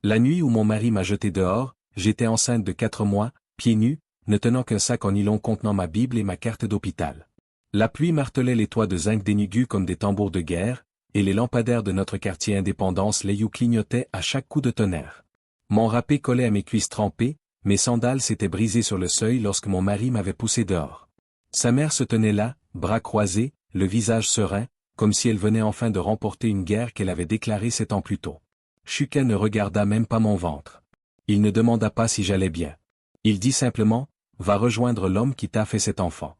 La nuit où mon mari m'a jeté dehors, j'étais enceinte de 4 mois, pieds nus, ne tenant qu'un sac en nylon contenant ma Bible et ma carte d'hôpital. La pluie martelait les toits de zinc dénugus comme des tambours de guerre, et les lampadaires de notre quartier Indépendance Layou clignotaient à chaque coup de tonnerre. Mon râpé collait à mes cuisses trempées, mes sandales s'étaient brisées sur le seuil lorsque mon mari m'avait poussé dehors. Sa mère se tenait là, bras croisés, le visage serein, comme si elle venait enfin de remporter une guerre qu'elle avait déclarée 7 ans plus tôt. Shuka ne regarda même pas mon ventre. Il ne demanda pas si j'allais bien. Il dit simplement, « Va rejoindre l'homme qui t'a fait cet enfant. »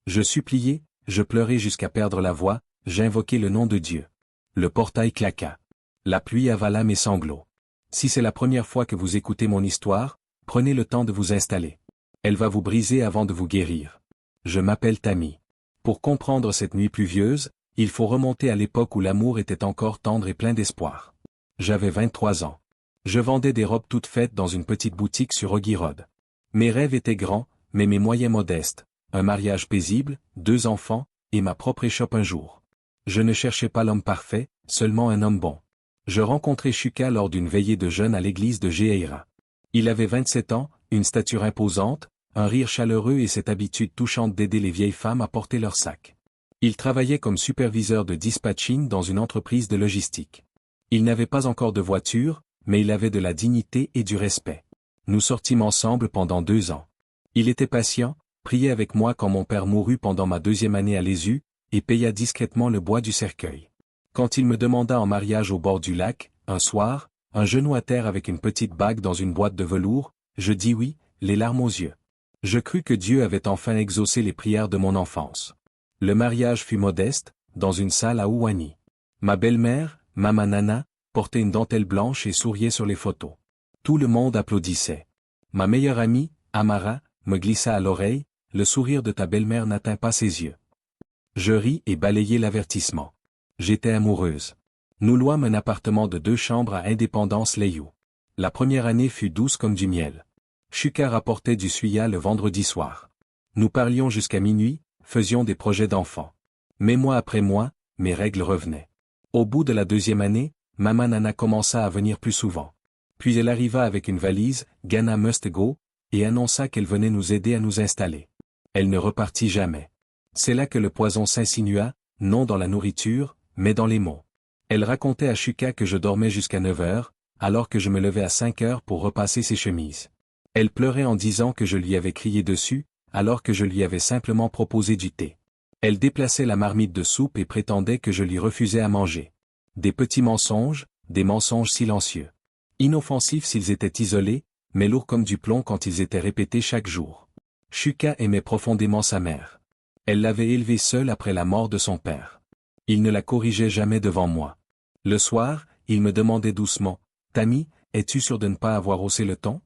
Je suppliai, je pleurai jusqu'à perdre la voix, j'invoquai le nom de Dieu. Le portail claqua. La pluie avala mes sanglots. Si c'est la première fois que vous écoutez mon histoire, prenez le temps de vous installer. Elle va vous briser avant de vous guérir. Je m'appelle Tammy. Pour comprendre cette nuit pluvieuse, il faut remonter à l'époque où l'amour était encore tendre et plein d'espoir. J'avais 23 ans. Je vendais des robes toutes faites dans une petite boutique sur Oggy Road. Mes rêves étaient grands, mais mes moyens modestes. Un mariage paisible, 2 enfants, et ma propre échoppe un jour. Je ne cherchais pas l'homme parfait, seulement un homme bon. Je rencontrai Shuka lors d'une veillée de jeunes à l'église de Geheira. Il avait 27 ans, une stature imposante, un rire chaleureux et cette habitude touchante d'aider les vieilles femmes à porter leurs sacs. Il travaillait comme superviseur de dispatching dans une entreprise de logistique. Il n'avait pas encore de voiture, mais il avait de la dignité et du respect. Nous sortîmes ensemble pendant 2 ans. Il était patient, priait avec moi quand mon père mourut pendant ma 2e année à l'ESU, et paya discrètement le bois du cercueil. Quand il me demanda en mariage au bord du lac, un soir, un genou à terre avec une petite bague dans une boîte de velours, je dis oui, les larmes aux yeux. Je crus que Dieu avait enfin exaucé les prières de mon enfance. Le mariage fut modeste, dans une salle à Ouani. Ma belle-mère, Mama Nana, portait une dentelle blanche et souriait sur les photos. Tout le monde applaudissait. Ma meilleure amie, Amara, me glissa à l'oreille, « Le sourire de ta belle-mère n'atteint pas ses yeux. » Je ris et balayai l'avertissement. J'étais amoureuse. Nous louâmes un appartement de 2 chambres à Indépendance Layou. La première année fut douce comme du miel. Shuka rapportait du suya le vendredi soir. Nous parlions jusqu'à minuit, faisions des projets d'enfants. Mais mois après mois, mes règles revenaient. Au bout de la 2e année, Mama Nana commença à venir plus souvent. Puis elle arriva avec une valise, Ghana Must Go, et annonça qu'elle venait nous aider à nous installer. Elle ne repartit jamais. C'est là que le poison s'insinua, non dans la nourriture, mais dans les mots. Elle racontait à Shuka que je dormais jusqu'à 9 heures, alors que je me levais à 5 heures pour repasser ses chemises. Elle pleurait en disant que je lui avais crié dessus, alors que je lui avais simplement proposé du thé. Elle déplaçait la marmite de soupe et prétendait que je lui refusais à manger. Des petits mensonges, des mensonges silencieux. Inoffensifs s'ils étaient isolés, mais lourds comme du plomb quand ils étaient répétés chaque jour. Shuka aimait profondément sa mère. Elle l'avait élevée seule après la mort de son père. Il ne la corrigeait jamais devant moi. Le soir, il me demandait doucement, « Tammy, es-tu sûr de ne pas avoir haussé le ton ?»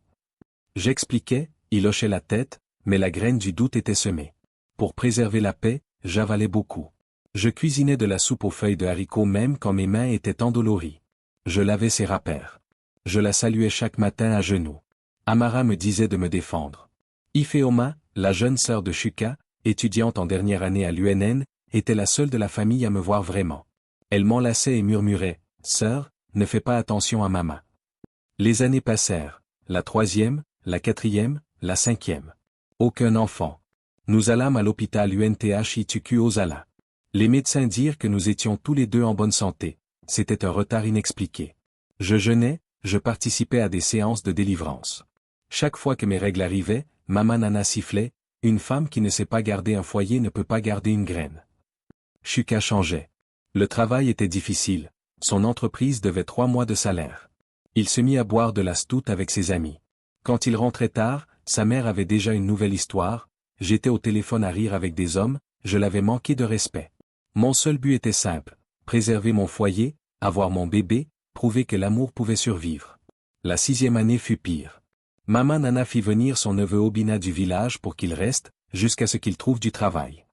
J'expliquais, il hochait la tête, mais la graine du doute était semée. Pour préserver la paix, j'avalais beaucoup. Je cuisinais de la soupe aux feuilles de haricots même quand mes mains étaient endolories. Je lavais ses rappers. Je la saluais chaque matin à genoux. Amara me disait de me défendre. Ifeoma, la jeune sœur de Shuka, étudiante en dernière année à l'UNN, était la seule de la famille à me voir vraiment. Elle m'enlaçait et murmurait, « Sœur, ne fais pas attention à maman. » Les années passèrent, la 3e, la 4e, la 5e. Aucun enfant. Nous allâmes à l'hôpital UNTH Ituku Ozala. Les médecins dirent que nous étions tous les 2 en bonne santé, c'était un retard inexpliqué. Je jeûnais, je participais à des séances de délivrance. Chaque fois que mes règles arrivaient, Mama Nana sifflait, « Une femme qui ne sait pas garder un foyer ne peut pas garder une graine. » Shuka changeait. Le travail était difficile, son entreprise devait 3 mois de salaire. Il se mit à boire de la stout avec ses amis. Quand il rentrait tard, sa mère avait déjà une nouvelle histoire, j'étais au téléphone à rire avec des hommes, je l'avais manqué de respect. Mon seul but était simple, préserver mon foyer, avoir mon bébé, prouver que l'amour pouvait survivre. La 6e année fut pire. Mama Nana fit venir son neveu Obina du village pour qu'il reste, jusqu'à ce qu'il trouve du travail.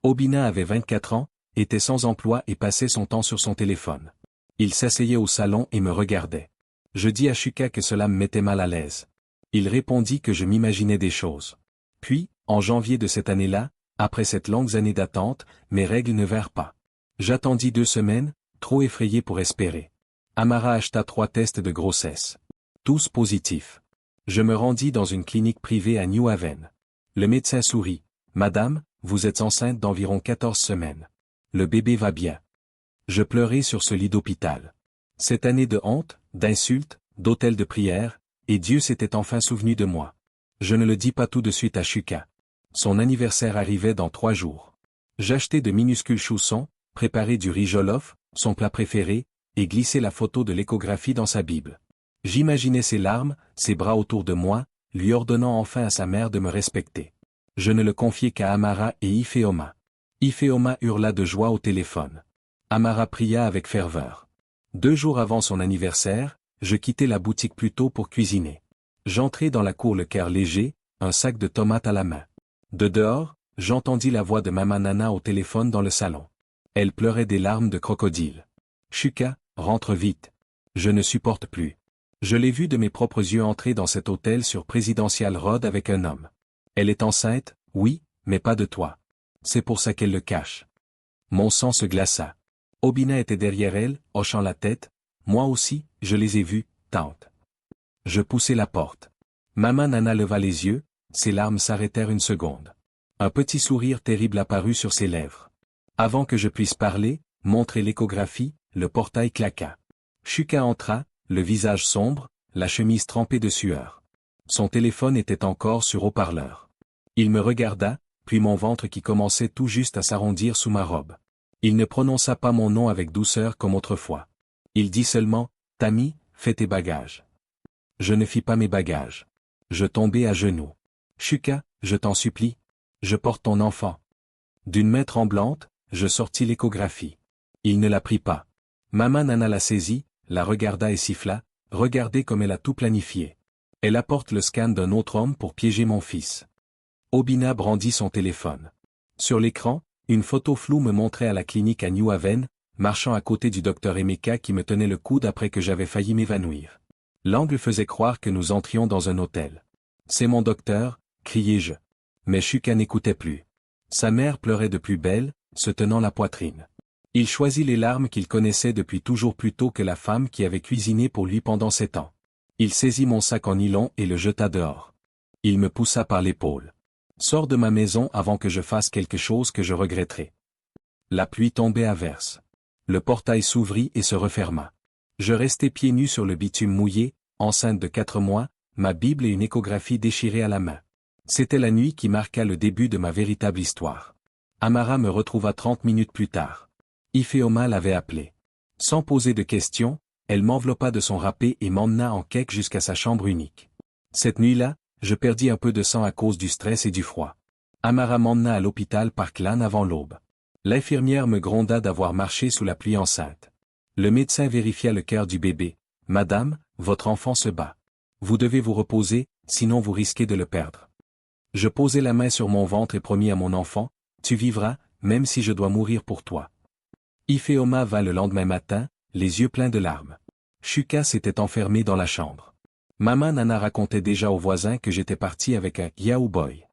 Obina avait 24 ans, était sans emploi et passait son temps sur son téléphone. Il s'asseyait au salon et me regardait. Je dis à Shuka que cela me mettait mal à l'aise. Il répondit que je m'imaginais des choses. Puis, en janvier de cette année-là, après cette longue année d'attente, mes règles ne vinrent pas. J'attendis 2 semaines, trop effrayé pour espérer. Amara acheta 3 tests de grossesse. Tous positifs. Je me rendis dans une clinique privée à New Haven. Le médecin sourit. Madame, vous êtes enceinte d'environ 14 semaines. Le bébé va bien. Je pleurais sur ce lit d'hôpital. Cette année de honte, d'insultes, d'hôtel de prière, et Dieu s'était enfin souvenu de moi. Je ne le dis pas tout de suite à Shuka. Son anniversaire arrivait dans 3 jours. J'achetai de minuscules chaussons, préparai du riz jollof, son plat préféré, et glissai la photo de l'échographie dans sa Bible. J'imaginais ses larmes, ses bras autour de moi, lui ordonnant enfin à sa mère de me respecter. Je ne le confiai qu'à Amara et Ifeoma. Ifeoma hurla de joie au téléphone. Amara pria avec ferveur. 2 jours avant son anniversaire, je quittai la boutique plus tôt pour cuisiner. J'entrai dans la cour le cœur léger, un sac de tomates à la main. De dehors, j'entendis la voix de Maman Nana au téléphone dans le salon. Elle pleurait des larmes de crocodile. Shuka, rentre vite. Je ne supporte plus. Je l'ai vue de mes propres yeux entrer dans cet hôtel sur Presidential Road avec un homme. Elle est enceinte, oui, mais pas de toi. C'est pour ça qu'elle le cache. Mon sang se glaça. Obina était derrière elle, hochant la tête. Moi aussi, je les ai vus, tante. Je poussai la porte. Maman Nana leva les yeux, ses larmes s'arrêtèrent une seconde. Un petit sourire terrible apparut sur ses lèvres. Avant que je puisse parler, montrer l'échographie, le portail claqua. Shuka entra, le visage sombre, la chemise trempée de sueur. Son téléphone était encore sur haut-parleur. Il me regarda, puis mon ventre qui commençait tout juste à s'arrondir sous ma robe. Il ne prononça pas mon nom avec douceur comme autrefois. Il dit seulement, « Tammy, fais tes bagages. » Je ne fis pas mes bagages. Je tombai à genoux. « Shuka, je t'en supplie. Je porte ton enfant. » D'une main tremblante, je sortis l'échographie. Il ne la prit pas. Maman Nana la saisit, la regarda et siffla, « Regardez comme elle a tout planifié. Elle apporte le scan d'un autre homme pour piéger mon fils. » Obina brandit son téléphone. Sur l'écran, une photo floue me montrait à la clinique à New Haven, marchant à côté du docteur Emeka qui me tenait le coude après que j'avais failli m'évanouir. L'angle faisait croire que nous entrions dans un hôtel. « C'est mon docteur », criai-je. Mais Shuka n'écoutait plus. Sa mère pleurait de plus belle, se tenant la poitrine. Il choisit les larmes qu'il connaissait depuis toujours plus tôt que la femme qui avait cuisiné pour lui pendant 7 ans. Il saisit mon sac en nylon et le jeta dehors. Il me poussa par l'épaule. « Sors de ma maison avant que je fasse quelque chose que je regretterai. » La pluie tombait à verse. Le portail s'ouvrit et se referma. Je restai pieds nus sur le bitume mouillé, enceinte de 4 mois, ma Bible et une échographie déchirée à la main. C'était la nuit qui marqua le début de ma véritable histoire. Amara me retrouva 30 minutes plus tard. Ifeoma l'avait appelée. Sans poser de questions, elle m'enveloppa de son râpé et m'emmena en cake jusqu'à sa chambre unique. Cette nuit-là, je perdis un peu de sang à cause du stress et du froid. Amara m'emmena à l'hôpital Parkland avant l'aube. L'infirmière me gronda d'avoir marché sous la pluie enceinte. Le médecin vérifia le cœur du bébé. « Madame, votre enfant se bat. Vous devez vous reposer, sinon vous risquez de le perdre. » Je posai la main sur mon ventre et promis à mon enfant, « Tu vivras, même si je dois mourir pour toi. » Ifeoma vint le lendemain matin, les yeux pleins de larmes. Shuka s'était enfermé dans la chambre. Maman Nana racontait déjà aux voisins que j'étais parti avec un « Yahoo Boy ».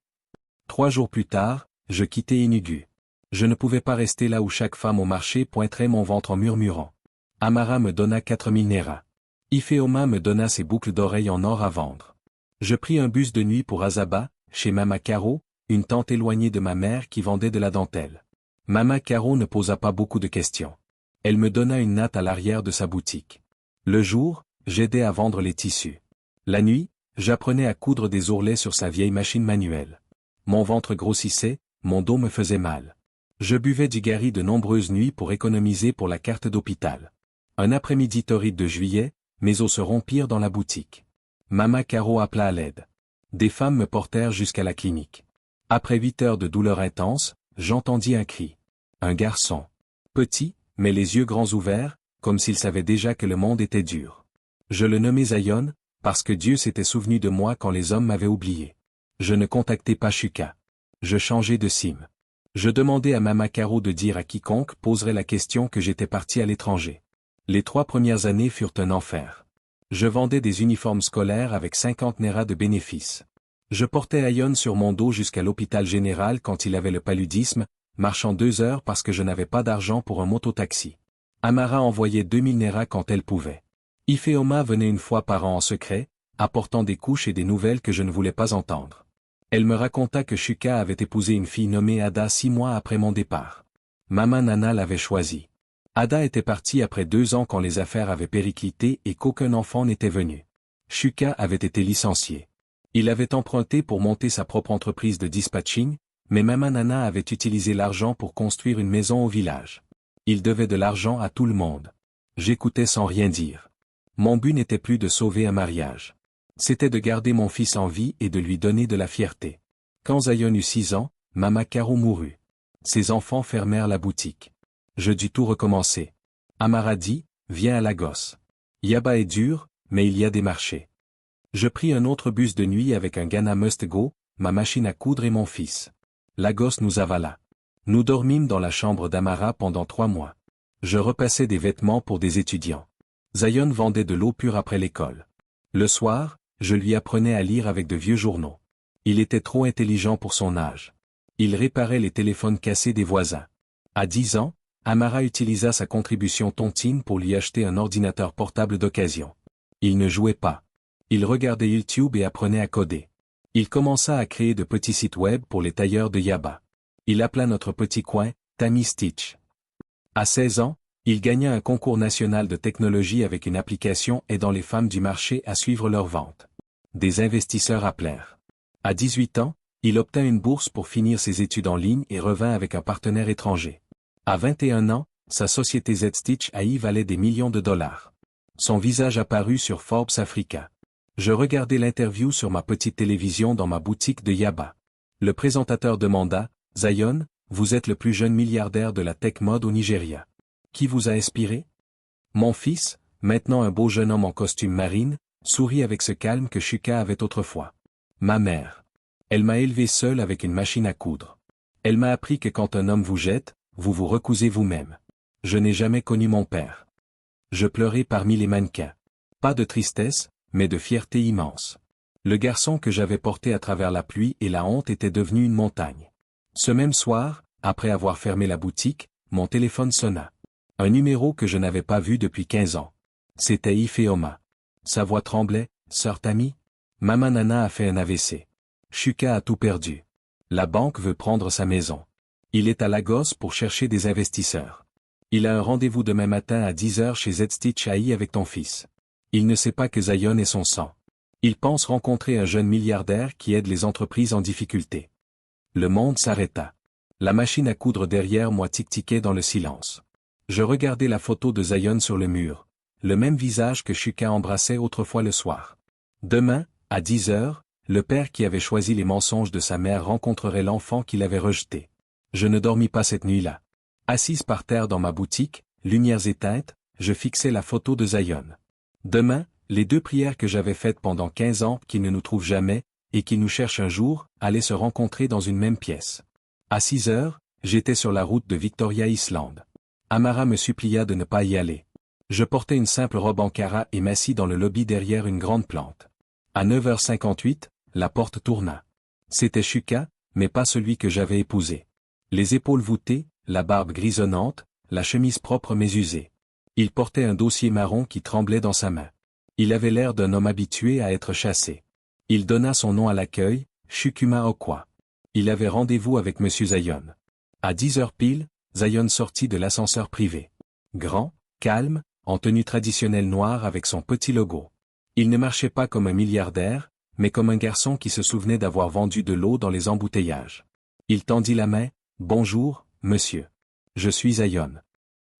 3 jours plus tard, je quittai Enugu. Je ne pouvais pas rester là où chaque femme au marché pointerait mon ventre en murmurant. Amara me donna 4000 nera. Ifeoma me donna ses boucles d'oreilles en or à vendre. Je pris un bus de nuit pour Azaba, chez Mama Caro, une tante éloignée de ma mère qui vendait de la dentelle. Mama Caro ne posa pas beaucoup de questions. Elle me donna une natte à l'arrière de sa boutique. Le jour, j'aidais à vendre les tissus. La nuit, j'apprenais à coudre des ourlets sur sa vieille machine manuelle. Mon ventre grossissait, mon dos me faisait mal. Je buvais du gari de nombreuses nuits pour économiser pour la carte d'hôpital. Un après-midi torride de juillet, mes os se rompirent dans la boutique. Mama Caro appela à l'aide. Des femmes me portèrent jusqu'à la clinique. Après 8 heures de douleur intense, j'entendis un cri. Un garçon. Petit, mais les yeux grands ouverts, comme s'il savait déjà que le monde était dur. Je le nommai Zion, parce que Dieu s'était souvenu de moi quand les hommes m'avaient oublié. Je ne contactai pas Shuka. Je changeai de cime. Je demandai à Mama Caro de dire à quiconque poserait la question que j'étais parti à l'étranger. Les 3 premières années furent un enfer. Je vendais des uniformes scolaires avec 50 nera de bénéfices. Je portais Ayon sur mon dos jusqu'à l'hôpital général quand il avait le paludisme, marchant 2 heures parce que je n'avais pas d'argent pour un mototaxi. Amara envoyait 2000 Nera quand elle pouvait. Ifeoma venait une fois par an en secret, apportant des couches et des nouvelles que je ne voulais pas entendre. Elle me raconta que Shuka avait épousé une fille nommée Ada 6 mois après mon départ. Maman Nana l'avait choisie. Ada était partie après 2 ans quand les affaires avaient périclité et qu'aucun enfant n'était venu. Shuka avait été licencié. Il avait emprunté pour monter sa propre entreprise de dispatching, mais Maman Nana avait utilisé l'argent pour construire une maison au village. Il devait de l'argent à tout le monde. J'écoutais sans rien dire. Mon but n'était plus de sauver un mariage. C'était de garder mon fils en vie et de lui donner de la fierté. Quand Zion eut 6 ans, Mama Caro mourut. Ses enfants fermèrent la boutique. Je dus tout recommencer. Amara dit, viens à Lagos. Yaba est dur, mais il y a des marchés. Je pris un autre bus de nuit avec un Ghana Must Go, ma machine à coudre et mon fils. Lagos nous avala. Nous dormîmes dans la chambre d'Amara pendant 3 mois. Je repassais des vêtements pour des étudiants. Zion vendait de l'eau pure après l'école. Le soir, je lui apprenais à lire avec de vieux journaux. Il était trop intelligent pour son âge. Il réparait les téléphones cassés des voisins. À 10 ans, Amara utilisa sa contribution tontine pour lui acheter un ordinateur portable d'occasion. Il ne jouait pas. Il regardait YouTube et apprenait à coder. Il commença à créer de petits sites web pour les tailleurs de Yaba. Il appela notre petit coin, Tammy Stitch. À 16 ans, il gagna un concours national de technologie avec une application aidant les femmes du marché à suivre leurs ventes. Des investisseurs appelèrent. À 18 ans, il obtint une bourse pour finir ses études en ligne et revint avec un partenaire étranger. À 21 ans, sa société Z-Stitch AI valait des millions de dollars. Son visage apparut sur Forbes Africa. Je regardais l'interview sur ma petite télévision dans ma boutique de Yaba. Le présentateur demanda, « Zion, vous êtes le plus jeune milliardaire de la tech mode au Nigeria. Qui vous a inspiré ?» Mon fils, maintenant un beau jeune homme en costume marine, sourit avec ce calme que Shuka avait autrefois. Ma mère. Elle m'a élevé seule avec une machine à coudre. Elle m'a appris que quand un homme vous jette, vous vous recousez vous-même. Je n'ai jamais connu mon père. Je pleurais parmi les mannequins. Pas de tristesse, mais de fierté immense. Le garçon que j'avais porté à travers la pluie et la honte était devenu une montagne. Ce même soir, après avoir fermé la boutique, mon téléphone sonna. Un numéro que je n'avais pas vu depuis 15 ans. C'était Ifeoma. Sa voix tremblait, « Sœur Tammy ? Maman Nana a fait un AVC. Shuka a tout perdu. La banque veut prendre sa maison. Il est à Lagos pour chercher des investisseurs. Il a un rendez-vous demain matin à 10h chez Z-Stitch AI avec ton fils. Il ne sait pas que Zion est son sang. Il pense rencontrer un jeune milliardaire qui aide les entreprises en difficulté. » Le monde s'arrêta. La machine à coudre derrière moi tic-tiquait dans le silence. Je regardais la photo de Zion sur le mur, le même visage que Shuka embrassait autrefois le soir. Demain, à 10h, le père qui avait choisi les mensonges de sa mère rencontrerait l'enfant qu'il avait rejeté. Je ne dormis pas cette nuit-là. Assise par terre dans ma boutique, lumières éteintes, je fixais la photo de Zion. Demain, les 2 prières que j'avais faites pendant 15 ans qu'il ne nous trouve jamais, et qu'il nous cherche un jour, allaient se rencontrer dans une même pièce. À 6h, j'étais sur la route de Victoria Island. Amara me supplia de ne pas y aller. Je portais une simple robe Ankara et m'assis dans le lobby derrière une grande plante. À 9h58, la porte tourna. C'était Shuka, mais pas celui que j'avais épousé. Les épaules voûtées, la barbe grisonnante, la chemise propre mais usée. Il portait un dossier marron qui tremblait dans sa main. Il avait l'air d'un homme habitué à être chassé. Il donna son nom à l'accueil, Shukuma Okwa. Il avait rendez-vous avec Monsieur Zion. À 10h pile, Zion sortit de l'ascenseur privé. Grand, calme, en tenue traditionnelle noire avec son petit logo. Il ne marchait pas comme un milliardaire, mais comme un garçon qui se souvenait d'avoir vendu de l'eau dans les embouteillages. Il tendit la main, « Bonjour, monsieur. Je suis Zion. »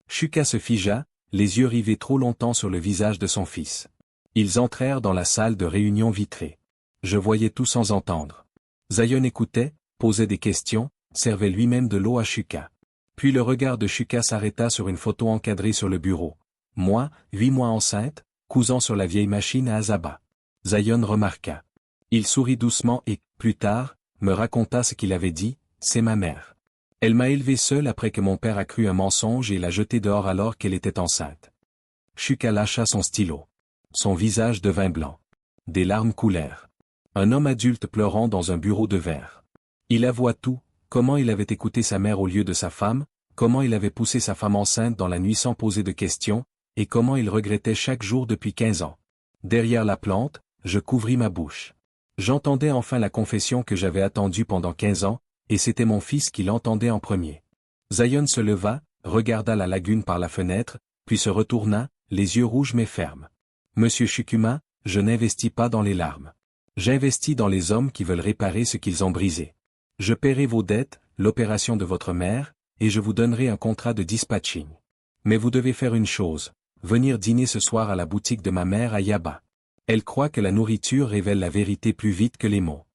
Shuka se figea, les yeux rivés trop longtemps sur le visage de son fils. Ils entrèrent dans la salle de réunion vitrée. Je voyais tout sans entendre. Zion écoutait, posait des questions, servait lui-même de l'eau à Shuka. Puis le regard de Shuka s'arrêta sur une photo encadrée sur le bureau. Moi, 8 mois enceinte, cousant sur la vieille machine à Azaba. Zion remarqua. Il sourit doucement et, plus tard, me raconta ce qu'il avait dit, « C'est ma mère. Elle m'a élevé seule après que mon père a cru un mensonge et l'a jetée dehors alors qu'elle était enceinte. » Shuka lâcha son stylo. Son visage devint blanc. Des larmes coulèrent. Un homme adulte pleurant dans un bureau de verre. Il avoua tout, comment il avait écouté sa mère au lieu de sa femme, comment il avait poussé sa femme enceinte dans la nuit sans poser de questions, et comment il regrettait chaque jour depuis 15 ans. Derrière la plante, je couvris ma bouche. J'entendais enfin la confession que j'avais attendue pendant 15 ans, et c'était mon fils qui l'entendait en premier. Zion se leva, regarda la lagune par la fenêtre, puis se retourna, les yeux rouges mais fermes. Monsieur Shukuma, je n'investis pas dans les larmes. J'investis dans les hommes qui veulent réparer ce qu'ils ont brisé. Je paierai vos dettes, l'opération de votre mère, et je vous donnerai un contrat de dispatching. Mais vous devez faire une chose, venir dîner ce soir à la boutique de ma mère à Yaba. Elle croit que la nourriture révèle la vérité plus vite que les mots.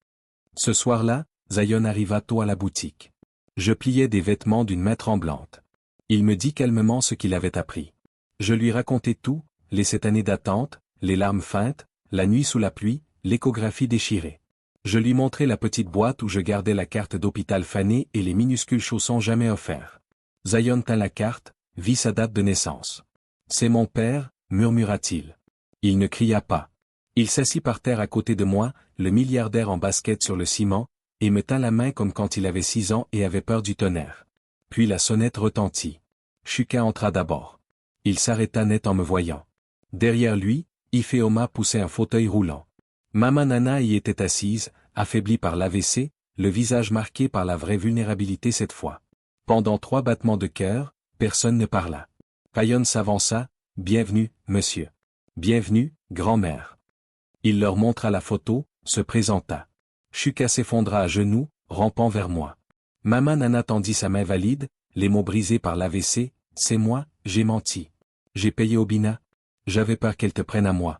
Ce soir-là, Zion arriva tôt à la boutique. Je pliais des vêtements d'une main tremblante. Il me dit calmement ce qu'il avait appris. Je lui racontai tout, les 7 années d'attente, les larmes feintes, la nuit sous la pluie, l'échographie déchirée. Je lui montrai la petite boîte où je gardais la carte d'hôpital fanée et les minuscules chaussons jamais offerts. Zion tint la carte, vit sa date de naissance. « C'est mon père » murmura-t-il. Il ne cria pas. Il s'assit par terre à côté de moi, le milliardaire en basket sur le ciment, et me tint la main comme quand il avait 6 ans et avait peur du tonnerre. Puis la sonnette retentit. Shuka entra d'abord. Il s'arrêta net en me voyant. Derrière lui, Ifeoma poussait un fauteuil roulant. Maman Nana y était assise, affaiblie par l'AVC, le visage marqué par la vraie vulnérabilité cette fois. Pendant 3 battements de cœur, personne ne parla. Payon s'avança, « Bienvenue, monsieur. Bienvenue, grand-mère. » Il leur montra la photo, se présenta. Shuka s'effondra à genoux, rampant vers moi. Maman Nana tendit sa main valide, les mots brisés par l'AVC, « C'est moi, j'ai menti. J'ai payé Obina. J'avais peur qu'elle te prenne à moi. »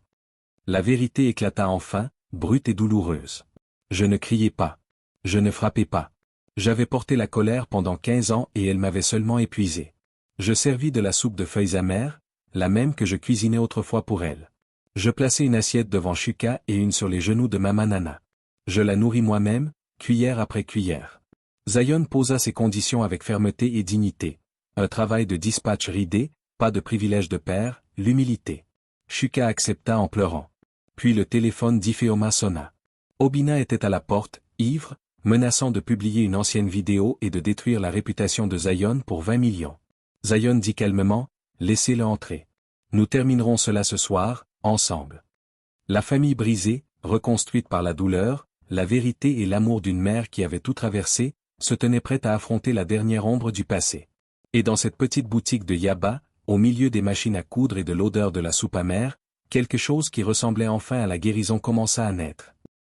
La vérité éclata enfin, brute et douloureuse. Je ne criais pas. Je ne frappais pas. J'avais porté la colère pendant 15 ans et elle m'avait seulement épuisé. Je servis de la soupe de feuilles amères, la même que je cuisinais autrefois pour elle. Je plaçai une assiette devant Shuka et une sur les genoux de Maman Nana. Je la nourris moi-même, cuillère après cuillère. Zion posa ses conditions avec fermeté et dignité. Un travail de dispatch ridé, pas de privilège de père, l'humilité. Shuka accepta en pleurant. Puis le téléphone d'Ifeoma sonna. Obina était à la porte, ivre, menaçant de publier une ancienne vidéo et de détruire la réputation de Zion pour 20 millions. Zion dit calmement, « Laissez-le entrer. Nous terminerons cela ce soir, ensemble. » La famille brisée, reconstruite par la douleur, la vérité et l'amour d'une mère qui avait tout traversé, se tenait prête à affronter la dernière ombre du passé. Et dans cette petite boutique de Yaba, au milieu des machines à coudre et de l'odeur de la soupe amère, quelque chose qui ressemblait enfin à la guérison commença à naître.